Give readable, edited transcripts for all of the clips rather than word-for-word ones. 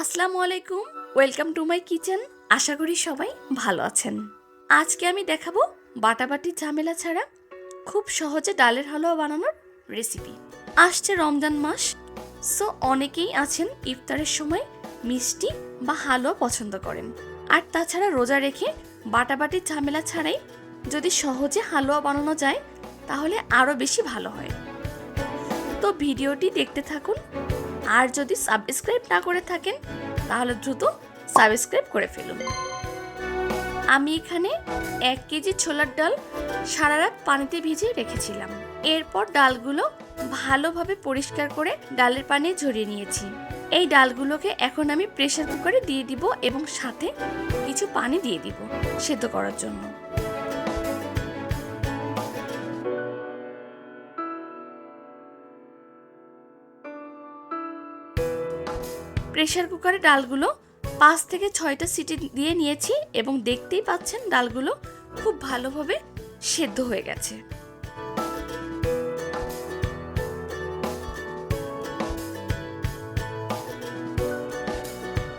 আসসালামু আলাইকুম, welcome to my kitchen. আশা করি সবাই ভালো আছেন। আজকে আমি দেখাবো বাটাবাটির ঝামেলা ছাড়া খুব সহজে ডালের হালুয়া বানানোর রেসিপি। আসছে রমজান মাস, সো অনেকেই আছেন ইফতারের সময় মিষ্টি বা হালুয়া পছন্দ করেন। আর তাছাড়া রোজা রেখে বাটাবাটির ঝামেলা ছাড়াই যদি সহজে হালুয়া বানানো যায় তাহলে আরও বেশি ভালো হয়। তো ভিডিওটি দেখতে থাকুন। আর যদি সাবস্ক্রাইব না করে থাকেন তাহলে দ্রুত সাবস্ক্রাইব করে ফেলুন। আমি এখানে 1 কেজি ছোলার ডাল সারা রাত পানিতে ভিজিয়ে রেখেছিলাম। এরপর ডালগুলো ভালোভাবে পরিষ্কার করে ডালের পানি ঝরিয়ে নিয়েছি। এই ডালগুলোকে এখন আমি প্রেসার কুকারে দিয়ে দিব এবং সাথে কিছু পানি দিয়ে দিব সেদ্ধ করার জন্য। প্রেসার কুকারে ডালগুলো 5 থেকে 6টা সিটি দিয়ে নিয়েছি এবং দেখতেই পাচ্ছেন ডালগুলো খুব ভালোভাবে সেদ্ধ হয়ে গেছে।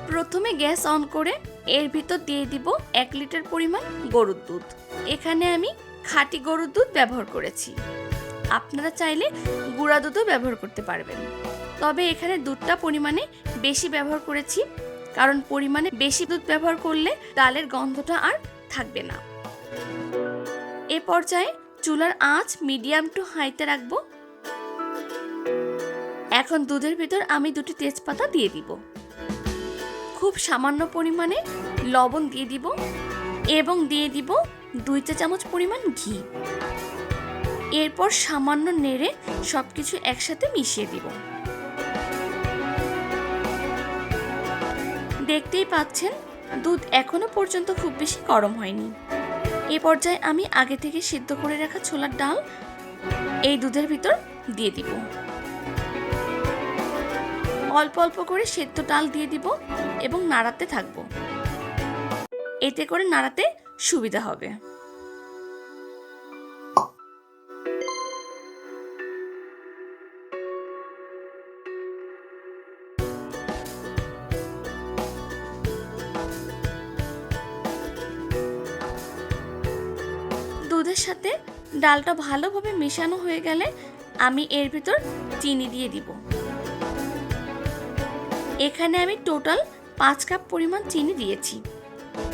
প্রথমে গ্যাস অন করে এর ভিতর দিয়ে দিব 1 লিটার পরিমাণ গরুর দুধ। এখানে আমি খাঁটি গরুর দুধ ব্যবহার করেছি, আপনারা চাইলে গুঁড়া দুধও ব্যবহার করতে পারবেন। তবে এখানে দুধটা পরিমাণে বেশি ব্যবহার করেছি, কারণ পরিমাণে বেশি দুধ ব্যবহার করলে ডালের গন্ধটা আর থাকবে না। এ পর্যায়ে চুলার আঁচ মিডিয়াম টু হাইতে রাখবো। এখন দুধের ভিতর আমি 2টি তেজপাতা দিয়ে দিব, খুব সামান্য পরিমাণে লবণ দিয়ে দিব এবং দিয়ে দিব 2 চা চামচ পরিমাণ ঘি। এরপর সামান্য নেড়ে সবকিছু একসাথে মিশিয়ে দিব। দেখতেই পাচ্ছেন দুধ এখনো পর্যন্ত খুব বেশি গরম হয়নি। এই পর্যায়ে আমি আগে থেকে সিদ্ধ করে রাখা ছোলার ডাল এই দুধের ভিতর দিয়ে দিব। অল্প অল্প করে সেদ্ধ ডাল দিয়ে দিব এবং নাড়াতে থাকবো, এতে করে নাড়াতে সুবিধা হবে। দুধের সাথে ডালটা ভালোভাবে মেশানো হয়ে গেলে আমি এর ভিতর চিনি দিয়ে দিব। এখানে আমি টোটাল 5 কাপ পরিমাণ চিনি দিয়েছি।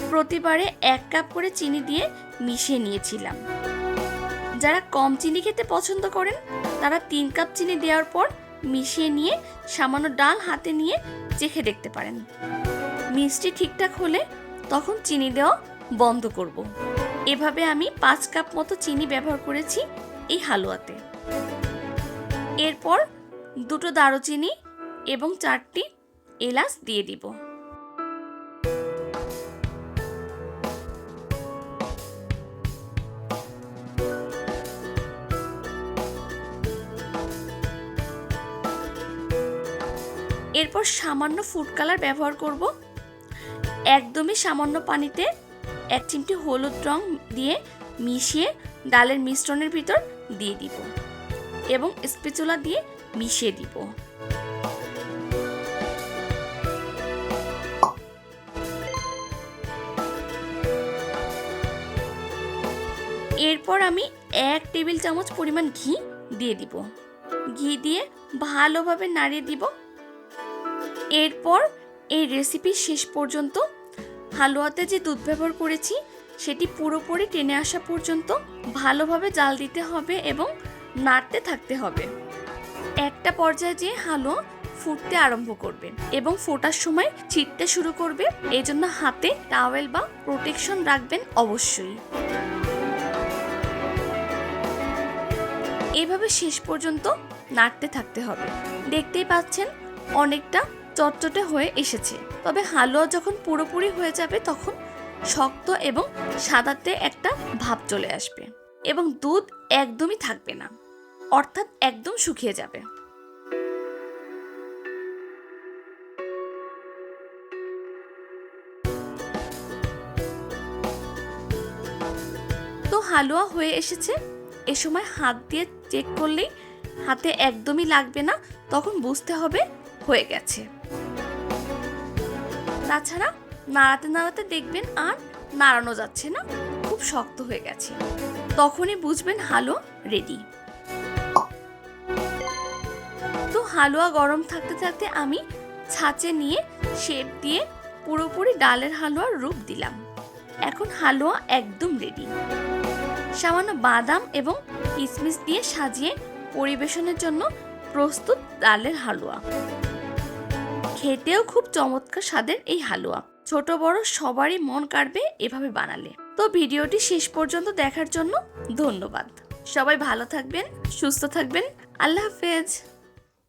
প্রতিবারে 1 কাপ করে চিনি দিয়ে মিশিয়ে নিয়েছিলাম। যারা কম চিনি খেতে পছন্দ করেন তারা 3 কাপ চিনি দেওয়ার পর মিশিয়ে নিয়ে সামান্য ডাল হাতে নিয়ে চেখে দেখতে পারেন। মিষ্টি ঠিকঠাক হলে তখন চিনি দেওয়া বন্ধ করব। এভাবে আমি 5 কাপ মতো চিনি ব্যবহার করেছি এই হালুয়াতে। এরপর 2টো দারুচিনি এবং 4টি এলাচ দিয়ে দিব। এরপর সামান্য ফুড কালার ব্যবহার করব। একদমই সামান্য পানিতে 1 চিমটি হলুদ রং দিয়ে মিশিয়ে ডালের মিশ্রণের ভিতর দিয়ে দিব এবং স্প্যাচুলা দিয়ে মিশিয়ে দিব। এরপর আমি 1 টেবিল চামচ পরিমাণ ঘি দিয়ে দিব। ঘি দিয়ে ভালোভাবে নাড়িয়ে দিব। এরপর এই রেসিপির শেষ পর্যন্ত হালুয়াতে যে দুধ ব্যবহার করেছি সেটি পুরোপুরি টেনে আসা পর্যন্ত ভালোভাবে জাল দিতে হবে এবং নাড়তে থাকতে হবে। একটা পর্যায়ে যে হালুয়া ফুটতে আরম্ভ করবে এবং ফোটার সময় ছিটতে শুরু করবে, এই জন্য হাতে টাওয়েল বা প্রোটেকশন রাখবেন অবশ্যই। এভাবে শেষ পর্যন্ত নাড়তে থাকতে হবে। দেখতেই পাচ্ছেন অনেকটা চটচটে হয়ে এসেছে। তবে হালুয়া যখন পুরোপুরি হয়ে যাবে তখন শক্ত এবং সাদাতে একটা ভাব চলে আসবে এবং দুধ একদমই থাকবে না, অর্থাৎ একদম শুকিয়ে যাবে। তো হালুয়া হয়ে এসেছে। এ সময় হাত দিয়ে চেক করলেই হাতে একদমই লাগবে না, তখন বুঝতে হবে হয়ে গেছে। তাছাড়া নাড়াতে নাড়াতে দেখবেন আর নাড়ানো যাচ্ছে না, খুব শক্ত হয়ে গেছে। তখনই বুঝবেন হালুয়া রেডি। তো হালুয়া গরম থাকতে থাকতে আমি ছাঁচে নিয়ে শেপ দিয়ে পুরোপুরি ডালের হালুয়ার রূপ দিলাম। এখন হালুয়া একদম রেডি। সামান্য বাদাম এবং কিশমিশ দিয়ে সাজিয়ে পরিবেশনের জন্য প্রস্তুত ডালের হালুয়া। খেতেও খুব চমৎকার স্বাদের এই হালুয়া, ছোট বড় সবারই মন কাড়বে এভাবে বানালে। তো ভিডিওটি শেষ পর্যন্ত দেখার জন্য ধন্যবাদ। সবাই ভালো থাকবেন, সুস্থ থাকবেন। আল্লাহ হাফেজ।